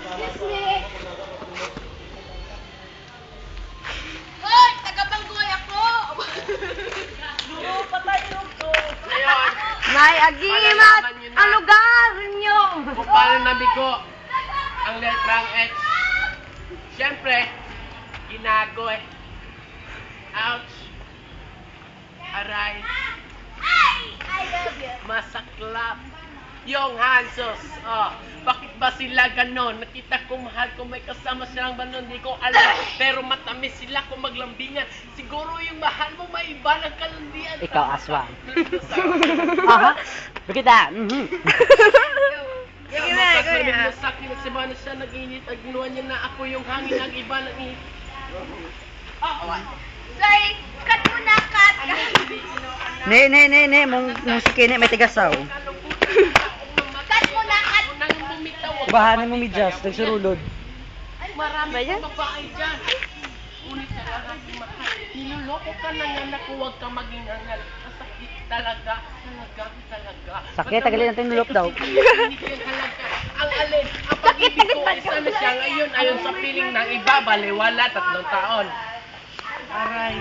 Excuse me. Hoy! Taga-Banggoy ako! Patay yung to. Ngayon, May agimat Malalaman nyo na. ang lugar nyo. kung paano nabigo ang letrang X. Siyempre, ginago eh. Ouch. Aray. I love you. Masaklap. Yung Hansos. Oh, bakit ba sila ganon? Nakita ko mahal ko may kasama silang banon. Di ko alam. Pero matamis sila kung maglambingan. Siguro yung mahal mo may iba ng kalandian. Ikaw, aswang. Aha. Bakita. Sige na, kuya. Sa akin, nagsama na siya, nag-init. At ginawa niya na ako yung hangin ng iba ng init. Sorry, cut mo na, cut. Ne, mong sikini may tigasaw. Cut mo na, cut. Nang bumitaw ako. Bahanan mo midyas, nagsurulod. Marami Ba yan? pang babae dyan. Ngunit sa lahat ng mahal, niloloko ka na nga na kung huwag ka maging angal. Masakit talaga. Sakit, tagalin natin nulok daw. Ang alin, ang pag-ibig ko, isa na siya ngayon ayon sa piling ng iba, baliwala, 3 taon. Aray.